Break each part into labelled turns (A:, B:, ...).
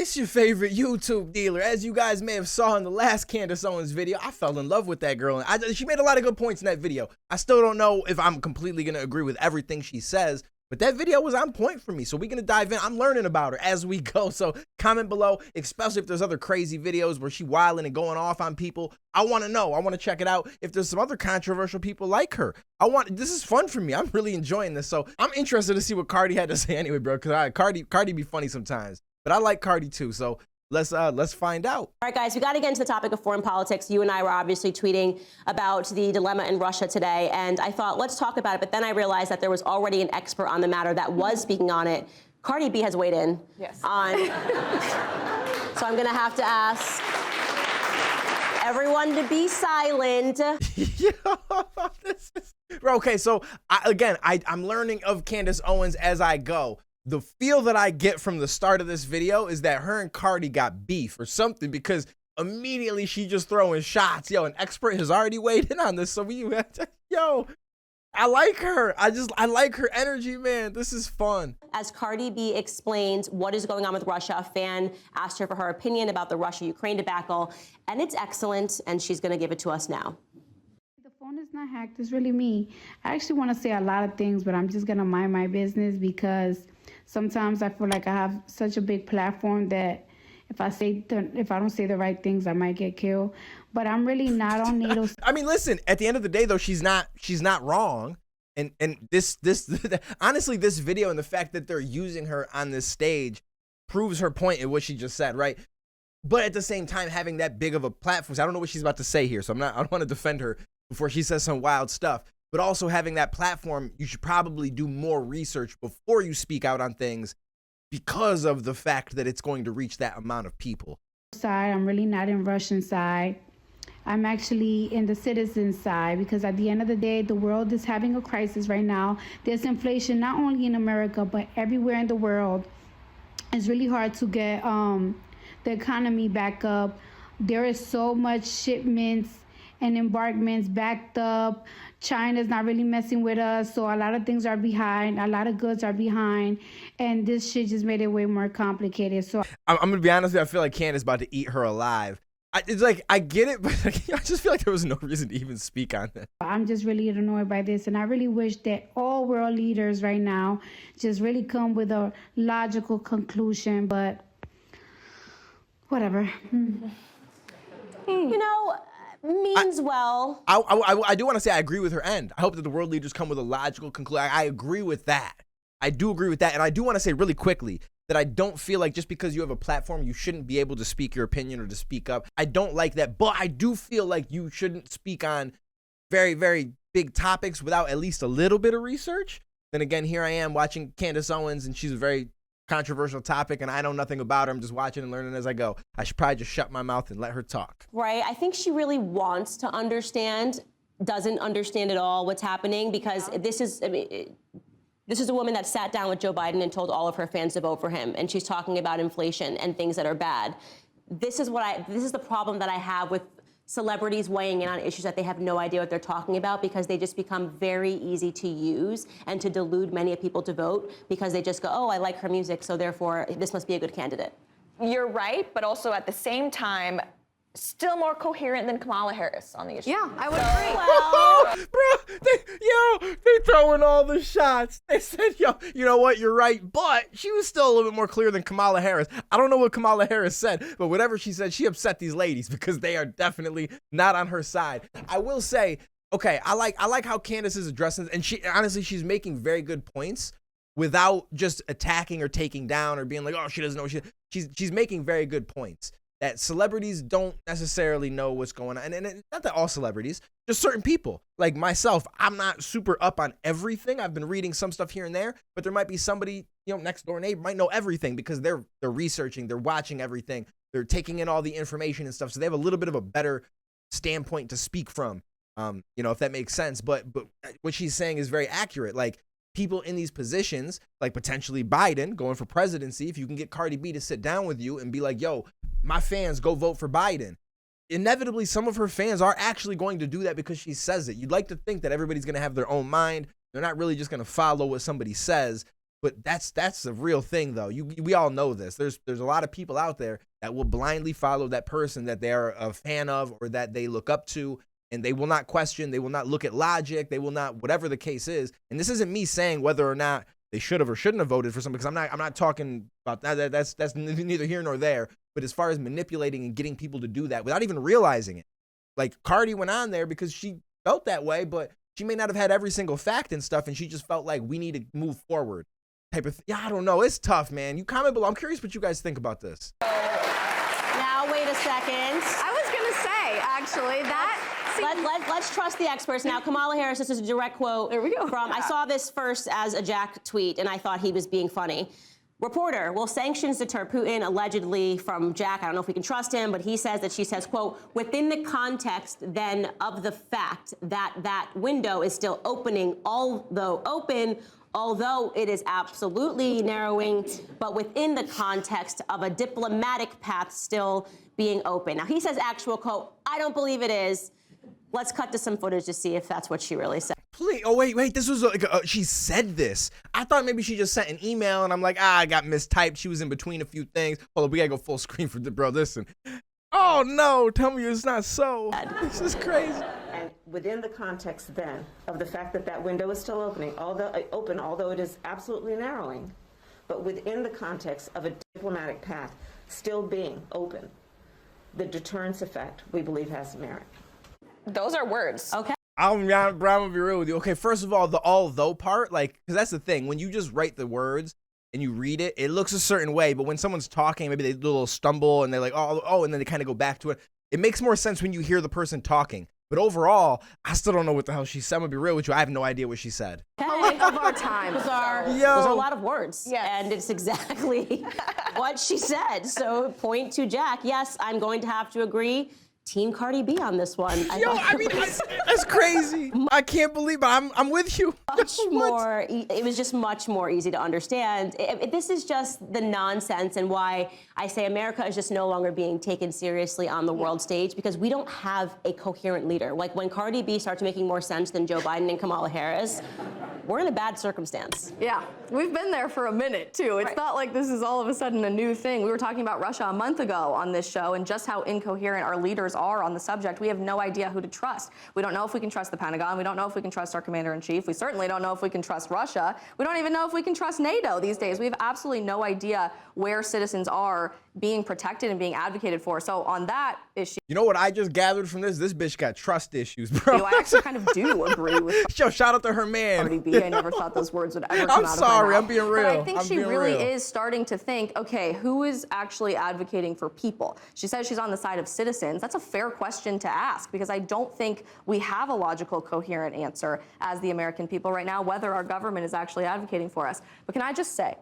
A: It's your favorite YouTube dealer. As you guys may have saw in the last Candace Owens video, I fell in love with that girl. And she made a lot of good points in that video. I still don't know if I'm completely going to agree with everything she says, but that video was on point for me. So we're going to dive in. I'm learning about her as we go. So comment below, especially if there's other crazy videos where she wilding and going off on people. I want to know. I want to check it out. If there's some other controversial people like her, this is fun for me. I'm really enjoying this. So I'm interested to see what Cardi had to say anyway, bro. Because Cardi be funny sometimes. But I like Cardi too, so let's find out.
B: All right, guys, we got to get into the topic of foreign politics. You and I were obviously tweeting about the dilemma in Russia today, and I thought, let's talk about it, but then I realized that there was already an expert on the matter that was speaking on it. Cardi B has weighed in on, so I'm going to have to ask everyone to be silent.
A: Okay, so I'm learning of Candace Owens as I go. The feel that I get from the start of this video is that her and Cardi got beef or something, because immediately she just throwing shots. Yo, an expert has already weighed in on this. So yo, I like her. I like her energy, man. This is fun.
B: As Cardi B explains what is going on with Russia, a fan asked her for her opinion about the Russia-Ukraine debacle, and it's excellent, and she's going to give it to us now.
C: The phone is not hacked. It's really me. I actually want to say a lot of things, but I'm just going to mind my business because sometimes I feel like I have such a big platform that if I don't say the right things, I might get killed. But I'm really not on NATO.
A: I mean, listen, at the end of the day, though, she's not wrong. And this honestly, this video and the fact that they're using her on this stage proves her point in what she just said, right? But at the same time, having that big of a platform, so I don't know what she's about to say here, so I don't want to defend her before she says some wild stuff. But also having that platform, you should probably do more research before you speak out on things because of the fact that it's going to reach that amount of people.
C: I'm really not in Russian side. I'm actually in the citizen side because at the end of the day, the world is having a crisis right now. There's inflation not only in America, but everywhere in the world. It's really hard to get the economy back up. There is so much shipments and embarkments backed up. China's not really messing with us, so a lot of things are behind. A lot of goods are behind, and this shit just made it way more complicated. So
A: I'm gonna be honest with you, I feel like Candace is about to eat her alive. It's like, I get it, but I just feel like there was no reason to even speak on that.
C: I'm just really annoyed by this, and I really wish that all world leaders right now just really come with a logical conclusion, but whatever.
B: You know, means well.
A: I do want to say I agree with her end. I hope that the world leaders come with a logical conclusion. I agree with that. I do agree with that. And I do want to say really quickly that I don't feel like just because you have a platform, you shouldn't be able to speak your opinion or to speak up. I don't like that. But I do feel like you shouldn't speak on very, very big topics without at least a little bit of research. Then again, here I am watching Candace Owens, and she's a very controversial topic, and I know nothing about her. I'm just watching and learning as I go. I should probably just shut my mouth and let her talk.
B: Right. I think she really wants to understand, doesn't understand at all what's happening, because this is, I mean, this is a woman that sat down with Joe Biden and told all of her fans to vote for him, and she's talking about inflation and things that are bad. This is the problem that I have with celebrities weighing in on issues that they have no idea what they're talking about, because they just become very easy to use and to delude many people to vote, because they just go, oh, I like her music, so therefore this must be a good candidate.
D: You're right, but also at the same time, still more coherent than Kamala Harris on the issue.
E: Yeah, I would agree.
A: Bro, they throwing all the shots. They said, yo, you know what, you're right, but she was still a little bit more clear than Kamala Harris. I don't know what Kamala Harris said, but whatever she said, she upset these ladies because they are definitely not on her side. I will say, okay, I like how Candace is addressing, and she's making very good points without just attacking or taking down or being like, oh, she doesn't know. She's making very good points. That celebrities don't necessarily know what's going on. And not that all celebrities, just certain people. Like myself, I'm not super up on everything. I've been reading some stuff here and there, but there might be somebody, next door neighbor might know everything because they're researching, they're watching everything, they're taking in all the information and stuff. So they have a little bit of a better standpoint to speak from, if that makes sense. But what she's saying is very accurate. Like, people in these positions, like potentially Biden going for presidency, if you can get Cardi B to sit down with you and be like, yo, my fans, go vote for Biden. Inevitably, some of her fans are actually going to do that because she says it. You'd like to think that everybody's going to have their own mind. They're not really just going to follow what somebody says. But that's a real thing, though. We all know this. There's a lot of people out there that will blindly follow that person that they are a fan of or that they look up to, and they will not question. They will not look at logic. They will not, whatever the case is. And this isn't me saying whether or not they should have or shouldn't have voted for someone, because I'm not talking about that. That's neither here nor there. But as far as manipulating and getting people to do that without even realizing it, like Cardi went on there because she felt that way, but she may not have had every single fact and stuff, and she just felt like we need to move forward type of thing. Yeah, I don't know. It's tough, man. You comment below. I'm curious what you guys think about this.
B: Now, wait a second.
E: I was going to say, actually, that...
B: Let's trust the experts. Now, Kamala Harris, this is a direct quote.
E: There we go.
B: I saw this first as a Jack tweet, and I thought he was being funny. Reporter, will sanctions deter Putin? Allegedly from Jack. I don't know if we can trust him, but he says that she says, quote, within the context then of the fact that that window is still opening, although it is absolutely narrowing, but within the context of a diplomatic path still being open. Now, he says actual quote, I don't believe it is. Let's cut to some footage to see if that's what she really said.
A: Please. Oh, wait. This was like she said this. I thought maybe she just sent an email, and I'm like, I got mistyped. She was in between a few things. Hold on, we gotta go full screen for the bro. Listen. Oh, no. Tell me it's not so. This is crazy.
F: And within the context then of the fact that that window is still although it is absolutely narrowing, but within the context of a diplomatic path still being open, the deterrence effect, we believe, has merit.
D: Those are words.
B: Okay.
A: I'm gonna be real with you. Okay, first of all, the although part, like, because that's the thing. When you just write the words and you read it, it looks a certain way. But when someone's talking, maybe they do a little stumble and they're like, oh, and then they kind of go back to it. It makes more sense when you hear the person talking. But overall, I still don't know what the hell she said. I'm gonna be real with you. I have no idea what she said.
B: Okay.
E: of our time.
B: Those are a lot of words.
D: Yes.
B: And it's exactly what she said. So point to Jack. Yes, I'm going to have to agree. Team Cardi B on this one.
A: That's crazy. I can't believe it. I'm with you.
B: It was just much more easy to understand. This is just the nonsense and why I say America is just no longer being taken seriously on the world stage, because we don't have a coherent leader. Like when Cardi B starts making more sense than Joe Biden and Kamala Harris, we're in a bad circumstance.
E: Yeah, we've been there for a minute, too. It's not like this is all of a sudden a new thing. We were talking about Russia a month ago on this show and just how incoherent our leaders are on the subject. We have no idea who to trust. We don't know if we can trust the Pentagon. We don't know if we can trust our commander-in-chief. We certainly don't know if we can trust Russia. We don't even know if we can trust NATO these days. We have absolutely no idea where citizens are being protected and being advocated for. So on that issue...
A: You know what I just gathered from this? This bitch got trust issues, bro.
E: I actually kind of do agree with
A: Yo, shout out to her man.
E: Cardi B. I never thought those words would ever come out of her mouth.
A: I'm sorry, I'm being real.
E: But I think she really is starting to think, okay, who is actually advocating for people? She says she's on the side of citizens. That's a fair question to ask, because I don't think we have a logical, coherent answer as the American people right now, whether our government is actually advocating for us. But can I just say,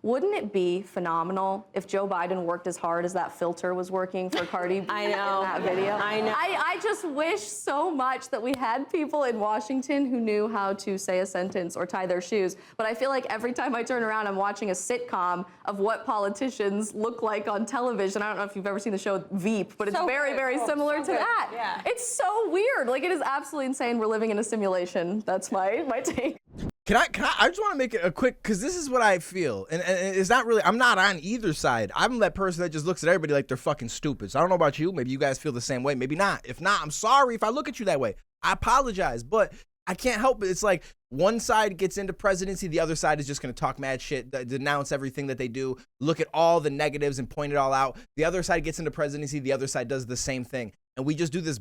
E: wouldn't it be phenomenal if Joe Biden worked as hard as that filter was working for Cardi B
B: I know.
E: in that video?
B: I know.
E: I just wish so much that we had people in Washington who knew how to say a sentence or tie their shoes. But I feel like every time I turn around, I'm watching a sitcom of what politicians look like on television. I don't know if you've ever seen the show Veep, but it's very, very similar to that.
D: Yeah.
E: It's so weird. Like, it is absolutely insane. We're living in a simulation. That's my take.
A: Can I just want to make it a quick, because this is what I feel. And it's not really, I'm not on either side. I'm that person that just looks at everybody like they're fucking stupid. So I don't know about you. Maybe you guys feel the same way. Maybe not. If not, I'm sorry if I look at you that way. I apologize. But I can't help it. It's like one side gets into presidency. The other side is just going to talk mad shit, denounce everything that they do, look at all the negatives and point it all out. The other side gets into presidency. The other side does the same thing. And we just do this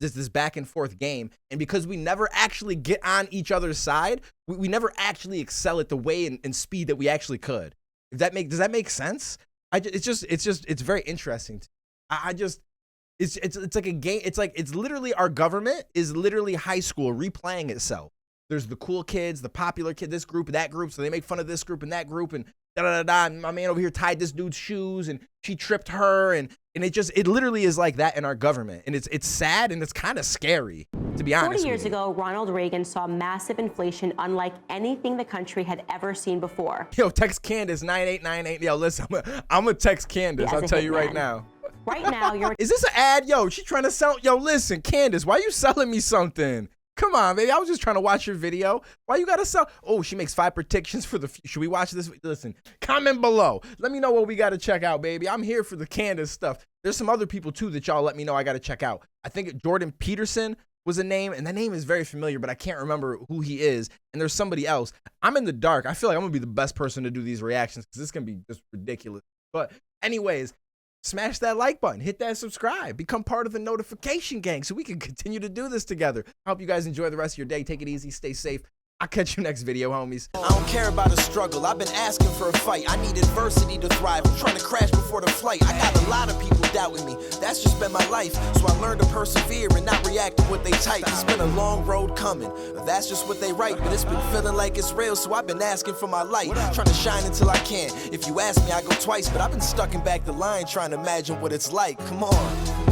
A: this back and forth game. And because we never actually get on each other's side, we never actually excel at the way and speed that we actually could. Does that make sense? It's very interesting. It's like a game. It's literally, our government is literally high school replaying itself. There's the cool kids, the popular kid, this group, that group. So they make fun of this group and that group, and da-da-da-da. And my man over here tied this dude's shoes and she tripped her. And it literally is like that in our government. And it's sad and it's kind of scary, to be honest
B: 40 years
A: with you.
B: ago, Ronald Reagan saw massive inflation unlike anything the country had ever seen before.
A: Yo, text Candace 9898. Yo, listen, I'm gonna text Candace.
B: As
A: I'll
B: a
A: tell you right
B: hitman.
A: now.
B: Right now, you're
A: Is this an ad? Yo, she trying to sell. Yo, listen, Candace, why you selling me something? Come on, baby. I was just trying to watch your video. Why you gotta sell? Oh, she makes 5 predictions for the future. Should we watch this? Listen, comment below. Let me know what we gotta check out, baby. I'm here for the Candace stuff. There's some other people too that y'all let me know I gotta check out. I think Jordan Peterson was a name, and that name is very familiar, but I can't remember who he is. And there's somebody else. I'm in the dark. I feel like I'm gonna be the best person to do these reactions because this can be just ridiculous. But anyways, smash that like button, hit that subscribe, become part of the notification gang so we can continue to do this together. I hope you guys enjoy the rest of your day. Take it easy, stay safe. I'll catch you next video, homies.
G: I don't care about a struggle. I've been asking for a fight. I need adversity to thrive. I'm trying to crash before the flight. I got a lot of people doubting me. That's just been my life. So I learned to persevere and not react to what they type. It's been a long road coming. That's just what they write. But it's been feeling like it's real. So I've been asking for my light. Trying to shine until I can. If you ask me, I go twice. But I've been stuck in back the line trying to imagine what it's like. Come on.